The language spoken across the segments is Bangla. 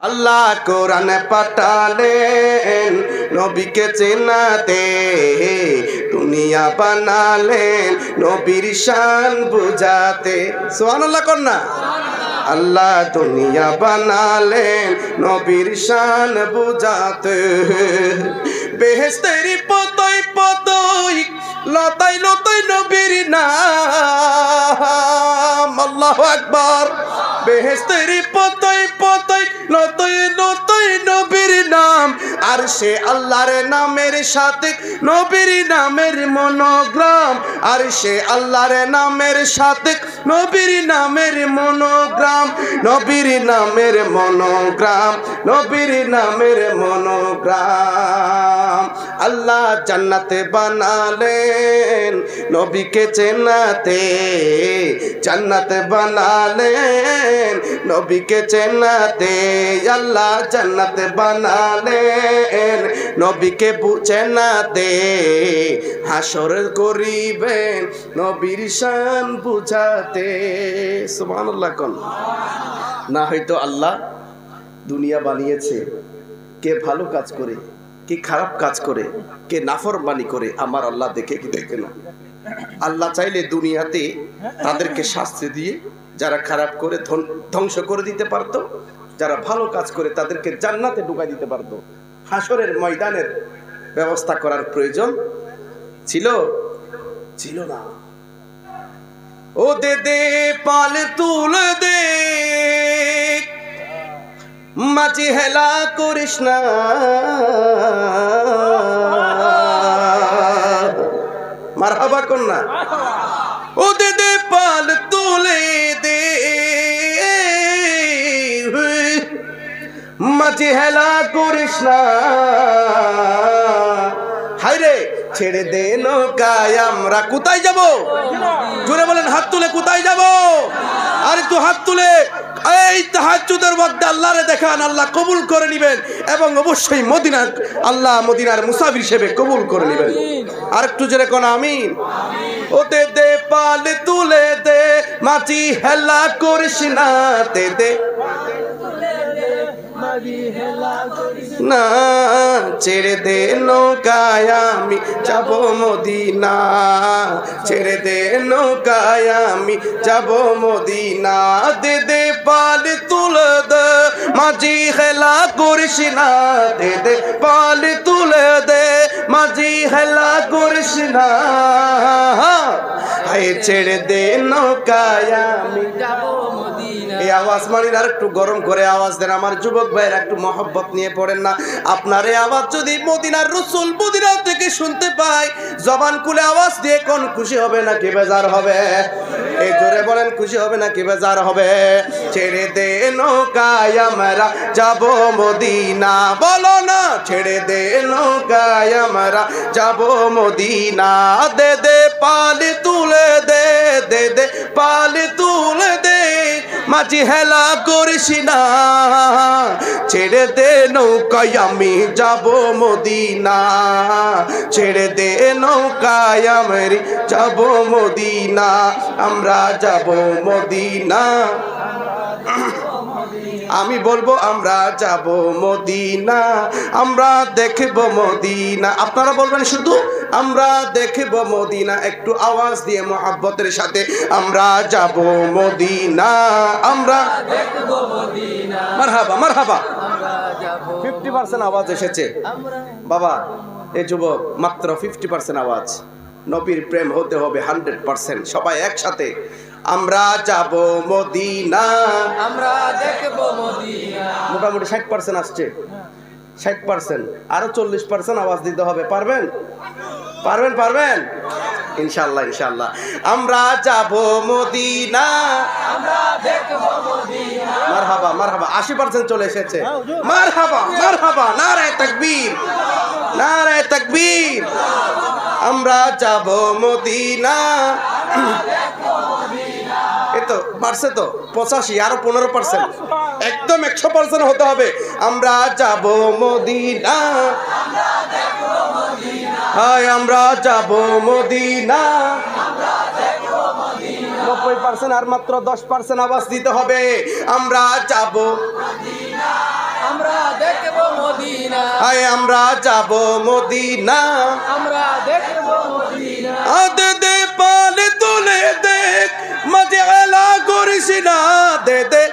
আল্লাহ কোরআন পাঠালেন নবীকে চেনাতে, দুনিয়া বানালেন নবীর শান বুঝাতে। সুবহানাল্লাহ কন্যা। আল্লাহ দুনিয়া বানালেন নবীর শান বুঝাতে, বেহেশতের পতই পতই লতাই লতাই নবীর নাম। আল্লাহু আকবার। বেহেশতের পতই পতই লতাই লতাই নবীর নাম, আর সে আল্লাহর নামের সাথে নবীর নামের মনোগ্রাম, আর সে আল্লাহর নামের সাথে নবীর নামের মনোগ্রাম, নবীর নামের মনোগ্রাম, নবীর নামের মনোগ্রাম। আল্লাহ জান্নাতে বানালেন নবীকে চেনাতে, জান্নাতে বানালেন নবীকে চেনাতে। আল্লাহ জান্নাতে বানালেন নবীকে চেনাতে, হাসর করিবেন নবীর শান বুঝাতে। সুবহানাল্লাহ কোন। না হয়তো আল্লাহ দুনিয়া বানিয়েছে, কে ভালো কাজ করে কে খারাপ কাজ করে কে নাফরমানি করে আমার আল্লাহ দেখে কি দেখে না। আল্লাহ চাইলে দুনিয়াতে তাদেরকে শাস্তি দিয়ে যারা খারাপ করে ধ্বংস করে দিতে পারতো, যারা ভালো কাজ করে তাদেরকে জান্নাতে ঢুকাই দিতে পারতো। হাসরের ময়দানের ব্যবস্থা করার প্রয়োজন ছিল ছিল না। ও দে দে পাল তুলে দে, মাঝি হেলা করিস না, মারহাবা কন্যা। ও দে দে পাল তুলে দে, মাঝি হেলা করিস না। হায়রে ছেড়ে দে নৌকায় আমরা কোথায় যাব? জোরে বলেন, হাত তুলে কোথায় যাব? আর একটু হাত তুলে এই তাহাজ্জুদের মধ্যে আল্লাহরে দেখান, আল্লাহ কবুল করে নেবেন এবং অবশ্যই মদিনার আল্লাহ মদিনার মুসাফির হিসেবে কবুল করে নেবেন। আর একটু জোরে কোন আমিন। ও দে দে পাল তুলে দে, মাঝি হেলা করিস না, দে দে না, ছেড়ে দে নৌকায় আমি যাব মদিনা, ছেড়ে দে নৌকায় আমি যাব মদিনা। দে দে পাল তুলে দে, মাঝি হেলা করিস না, দে দে পাল তুলে দে, মাঝি হেলা করিস না। ছেড়ে দে নৌকায় আমি যাব মদিনা। এই আওয়াজ মানির আর একটু গরম করে আওয়াজ দেন আমার যুবক ভাইয়ের, একটু মহব্বত নিয়ে পড়েন না। আপনার এই আওয়াজ যদি মদিনার রাসূল মদিনা থেকে শুনতে পায়, জবান খুলে আওয়াজ দিয়ে কোন খুশি হবে না কি বেজার হবে? এই জোরে বলেন, খুশি হবে না কি বেজার হবে? ছেড়ে দে নৌকায় আমরা যাব মদিনা, বলো না। ছেড়ে দে নৌকায় আমরা যাব মদিনা, দে দে পাল তুলে দে, দে দে পাল তুলে দে, মাঝি হেলা করিস না, ছেড়ে দে নৌকায় আমি যাব মদিনা, ছেড়ে দে নৌকায় আমি যাব মদিনা, আমরা যাব মদিনা। আমি বলবো আমরা যাব মদিনা, আমরা দেখব মদিনা। আপনারা বলবেন শুধু আমরা দেখব মদিনা। একটু আওয়াজ দিয়ে মহব্বতের সাথে, আমরা যাব মদিনা, আমরা দেখব মদিনা। মারহাবা মারহাবা। 50% আওয়াজ এসেছে বাবা। এই যুবক মাত্র 50% আওয়াজ। নবীর প্রেম হতে হবে 100%। সবাই একসাথে, আমরা যাব মদিনা, আমরা দেখব মদিনা। মোটামুটি 60% আসছে, 60%। আরো 40% আওয়াজ দিতে হবে। পারবেন পারবেন পারবেন ইনশাআল্লাহ ইনশাআল্লাহ। আমরা যাব মদিনা, আমরা দেখব মদিনা। মারহাবা মারহাবা। 80% চলে এসেছে। মারহাবা মারহাবা। নারে তাকবীর, নারে তাকবীর। আমরা যাব মদিনা। এতো বাড়ছে তো 85, আরো 15%। একদম 100% হতে হবে। আমরা যাব মদিনা, হায় আমরা যাব মদিনা। 90% আর মাত্র 10% আওয়াজ দিতে হবে। আমরা যাব মদিনা। মদিনা আয় আমরা যাব মদিনা আমরা দেখব মদিনা আদে দে পালে তুলে দেখ মাঝে এলা করিস না দে দে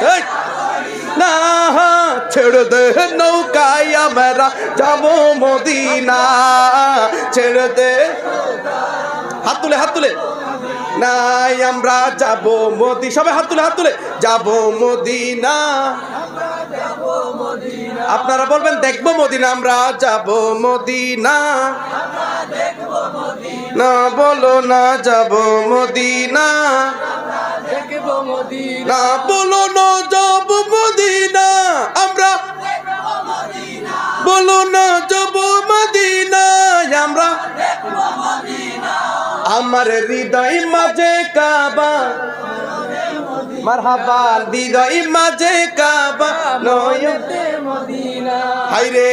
এই, না ছেড়ে দে নৌকায় আমরা যাব মদিনা ছেড়ে দে হাত তুলে হাত তুলে নাই আমরা যাব সবাই হাত তুলে যাব মদিনা আপনারা বলবেন দেখবো মদিনা আমরা যাব মদিনা না বলো না যাব মদিনা দেখব মদিনা না বলো না যাব মদিনা আমরা বলো না যাব মদিনা আমরা আমার হৃদয় মাঝে কাবা মারহাবা হৃদয় মাঝে কাবা নয়ন মদিনা হাইরে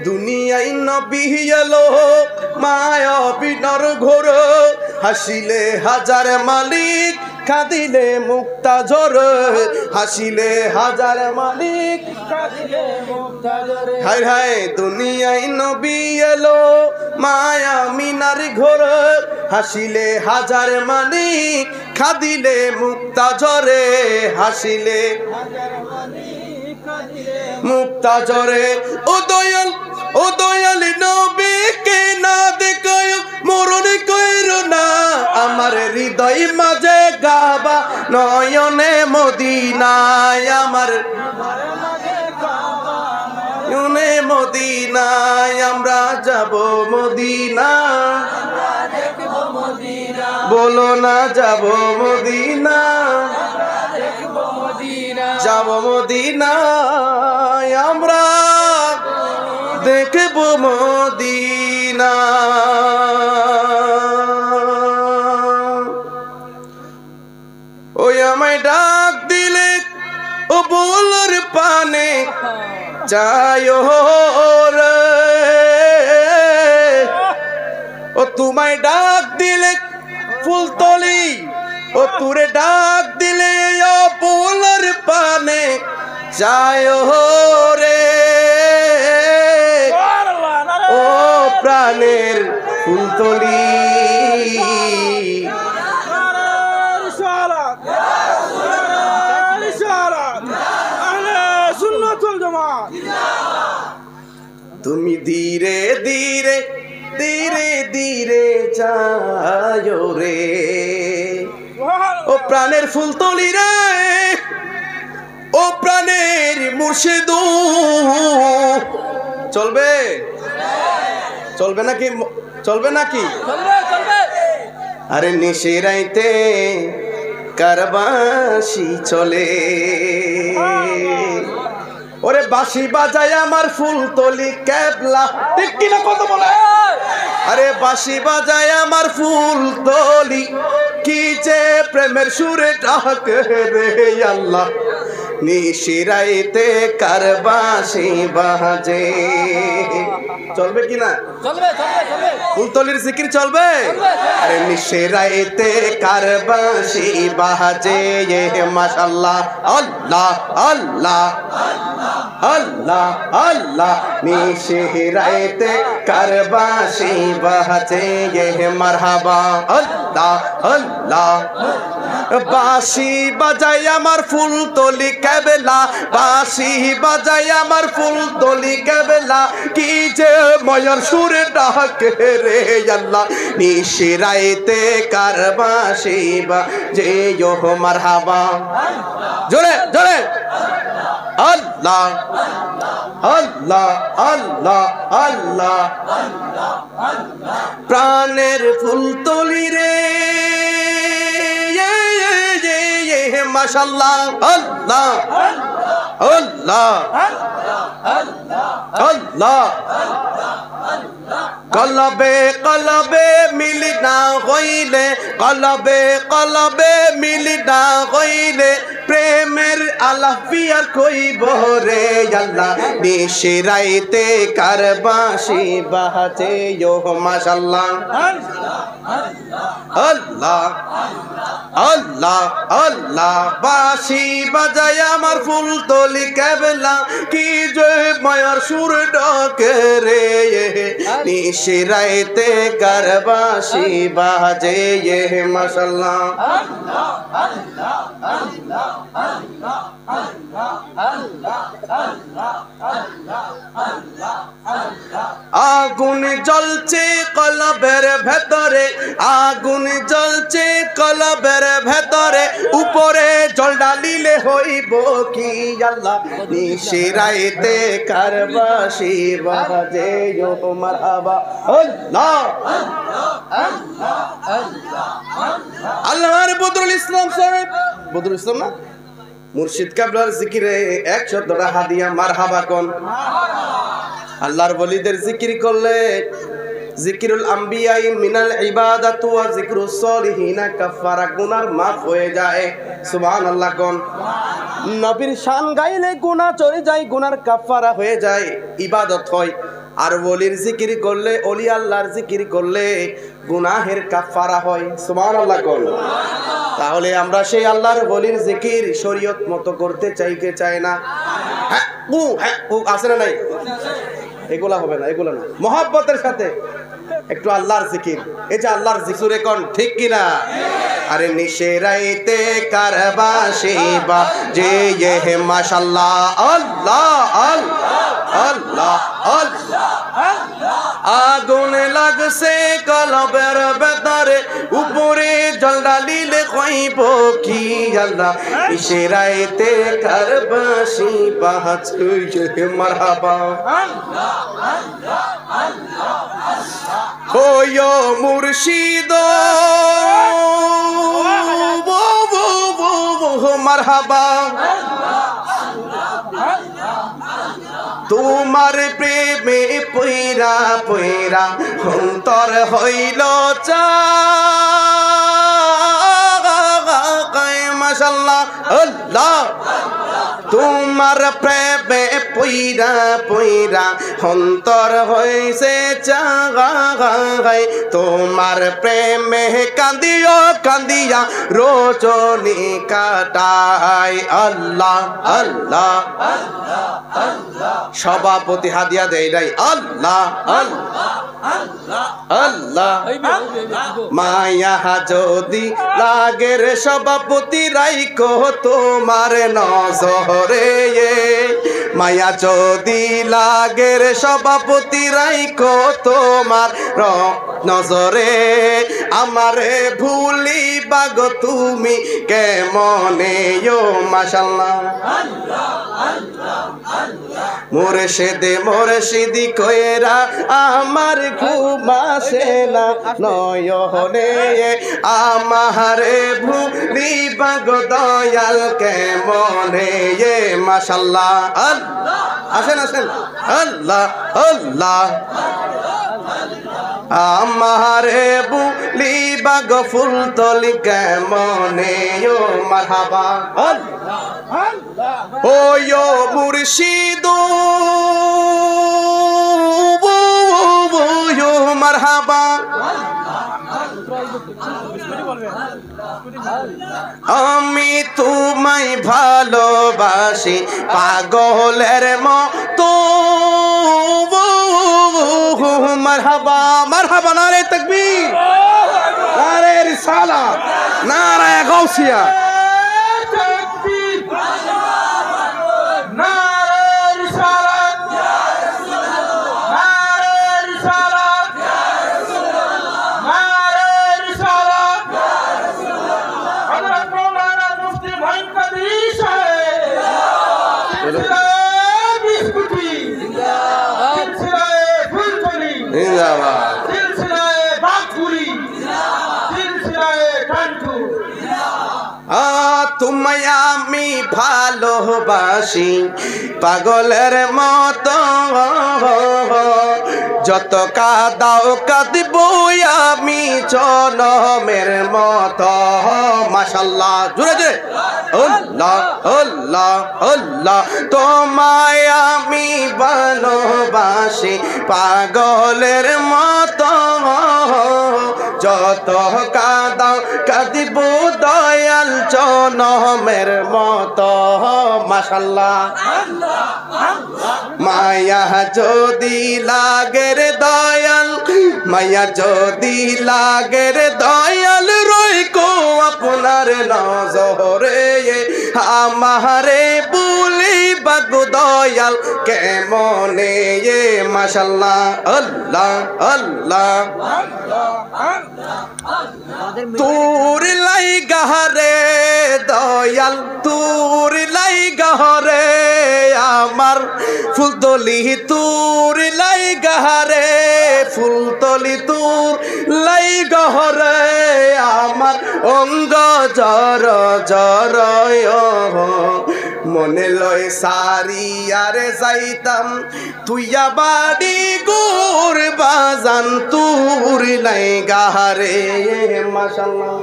দুনিয়ায় নবী এলো মায়াবিনর ঘোর হাসিলে হাজার মালিক কাঁদিলে মুক্তা ঝর হাসিলে হাজার মালিক কাঁদিলে মুক্তা ঝরে হায় হায় দুনিয়ায় নবী এলো মায়া মিনার ঘোর হাসিলে হাজার মালিক কাঁদিলে মুক্তা ঝরে হাসিলে মুক্তা ঝরে ও দয়াল নবীকে না দেখায় মরণ কইরো না আমার হৃদয় মাঝে কাবা নয়নে মদিনায় আমার নয়নে মদিনায় আমরা যাব মদিনা দেখব মদিনা বলো না যাব মদিনা দেখব মদিনা যাব মদিনায় আমরা দেখব মদিনা ওই আমায় ডাক দিলে ও বলার পানে যায় রে ও তোমায় ডাক দিলে ফুলতলি ও তুরে ডাক দিলে ও বলার পানে যায় রে ও প্রাণের ফুলতলি তুমি ধীরে ধীরে ধীরে ধীরে যায় রে ও প্রাণের ফুলতলি রে ও প্রাণের মুর্শিদ চলবে চলবে নাকি চলবে নাকি আরে নিশিরাইতে কারবাসি চলে ওরে বাঁশি বাজায় আমার ফুলতলি কেবলা ঠিক কিনা কত বলে আরে বাঁশি বাজায় আমার ফুলতলি কি যে প্রেমের সুরে ডাকে রে আল্লাহ নিশিরাইতে কারবাসি বাজে চলবে কিনা চলবে চলবে চলবে ফুলতলির জিকির চলবে আরে নিশিরাইতে কারবাসি বাজে মাশাআল্লাহ আল্লাহ আল্লাহ আল্লাহ আল্লাহ নিশিরাইতে কারবাসি বাজে মারহাবা আল্লাহ আল্লাহ বাঁশি বাজাই আমার ফুলতলি কেবলা বাঁশি বাজাই আমার ফুলতলি কেবলা কি যে ময়ূর সুরে ডাকে রে আল্লাহ নিশিরাইতে কারবাসি বাজে মারহাবা জোরে জোরে আল্লাহ আল্লাহ আল্লাহ আল্লাহ প্রাণের ফুলতলি রে মাশাআল্লাহ আল্লাহ আল্লাহ আল্লাহ কলবে কলবে মিলি না হইলে কলবে কলবে মিলি না হইলে প্রেমের আলাফিয়ার কইব রে আল্লাহ নিশিরাইতে কারবাসি বাজে মাশাআল্লাহ আল্লাহ আল্লাহ আল্লাহ বাঁশি বাজায় আমার ফুল তলি কেবলা কি জয় মায়ার সুর ডাকে রে নিশিরাইতে কার বাঁশি বাজে মাশাআল্লাহ আগুন জ্বলছে কলবের ভেতরে আগুন জ্বলছে কলবের ভেতরে উপরে জল ঢালিলে হইব কি আল্লাহ নিশিরাইতে কার বাঁশি বাজে ও মারহাবা আল্লাহ আল্লাহর বদরুল ইসলাম সাহেব বদরুল ইসলাম না মুর্শিদ কাবলার জিকিরে 100টা হাদিয়া মারহাবা কোন আল্লাহর ওলিদের জিকির করলে জিকিরুল আম্বিয়াই মিনাল ইবাদাত ওয়া যিকরুস সলিহিনা কাফারা গুনার মাফ হয়ে যায় সুবহানাল্লাহ কোন নবীর শান গাইলে গুনাহ চলে যায় গুনার কাফারা হয়ে যায় ইবাদত হয় আর ওলির জিকির করলে ওলি আল্লাহর জিকির করলে গুনাহের কাফারা হয় সুবহানাল্লাহ কোন তাহলে আমরা সেই আল্লাহর ওলির জিকির শরীয়ত মতো করতে চাই না হ্যাঁ আছে না নাই এগুলা হবে না এগুলা না মহব্বতের সাথে একটু আল্লাহর জিকির এই যে আল্লাহর জিকিরে কোন ঠিক কিনা আরে নিশিরাইতে কার বাঁশি বাজে হে মাশাআল্লাহ আল্লাহ আল্লাহ আল্লাহ আগুন লাগছে কলবের ভেতরে উপরে জল ঢালিলে কইব কি আল্লাহ নিশিরাইতে কার বাঁশি বাজে হে মারহাবা ওয়ো মুর্শিদ মারহাবা তোমার প্রেমে পইরা পইরা অন্তর হইল চায় মাশাআল্লাহ আল্লাহ তোমার প্রেমে পইরা পইরা অন্তর হইছে চাগাই তোমার প্রেমে কান্দিও কান্দিয়া রজনী কাটাই আল্লাহ আল্লাহ সভাপতি হাদিয়া দেয় নাই আল্লাহ আল্লাহ আল্লাহ মায়া যদি লাগের সভাপতি রাইকো তোমার নজরে মায়া যদি লাগের সভাপতি রাইকো তোমার নজরে আমারে ভুলি বাগ তুমি কেমনে ও মাশাআল্লাহ মুর্শিদে মুর্শিদি কইরা আমার ঘুম আসে না নয়নে আমারে ভুলি বাগ দয়াল কেমনে মাশাআল্লাহ আল্লাহ আসেন আসেন আল্লাহ আল্লাহ আমারে বুলি বাগ ফুল তলি কেমনে ও মারহাবা ও মুর্শিদ মারহাবা আমি তোমায় ভালোবাসি পাগলের মতো মারহাবা মারহাবা নারে তাকবীর নারে রিসালাত নারে গাউসিয়া তোমায় আমি ভালোবাসি পাগলের মতো যত কাদাও কাঁদব আমি জনমের মতো মাশাআল্লাহ জোরে জোরে আল্লাহ আল্লাহ আল্লাহ তোমায় আমি ভালোবাসি পাগলের মতো যত কাঁদাও কাঁদিব দয়াল জনমের মতো মাশাল্লাহ মায়া যদি লাগে রে দয়াল মায়া যদি লাগে রে দয়াল রইকো আপনার নজরে আমারে বুলি বাগু দয়াল কেমনে মাশাল্লাহ আল্লাহ আল্লাহ তোর লাই গাহারে দয়াল তোর লাই গাহরে আমার ফুলতলি তোর লাই গাহারে ফুলতলি তোর লাই গহরে আমার অঙ্গ জর জর মনে লয় সারি আরে যাইতাম তুইয়া বাড়ি গোর বাজান তোর লাই গাহারে মাশাল্লাহ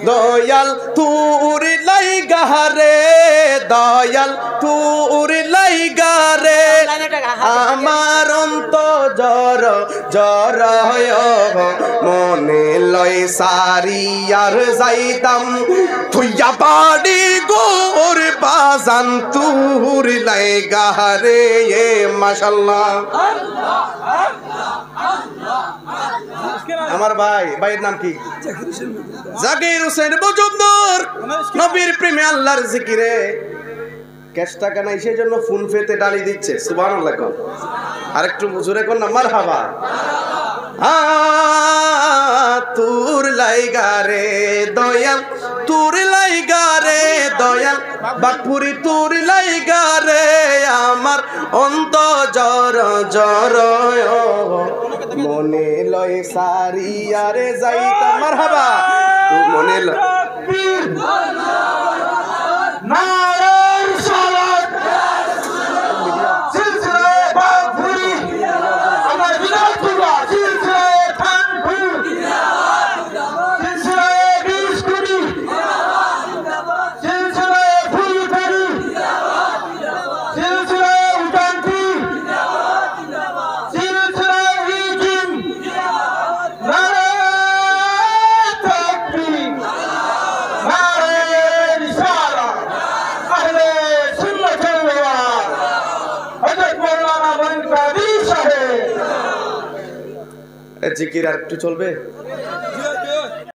দয়াল তোর লাই গাহারে দয়াল তোর লাই গারে আমার অন্ত জর জর মনে লয় সারি আর যাইতাম তুইয়া বাড়ি গোর বাজান তোর লাই গাহারে মাশাল্লাহ আমার ভাইয়ের নাম কি জাকির হোসেন মজুমদার নবীর প্রেমে আল্লাহর জিকিরে ক্যাশ টাকা নাই সেই জন্য ফোন পেতে ডালি দিচ্ছে সুবহানাল্লাহ কোন আরেকটু জোরে কোন না মারহাবা তোর লাইগা রে দয়াল তোর লাইগা রে দয়াল বাপুরি তোর লাইগা রে আমার অন্ত জর জর মনে লয় সারি আরে যাইতা মারহাবা মনে লয় জিকির আর একটু চলবে।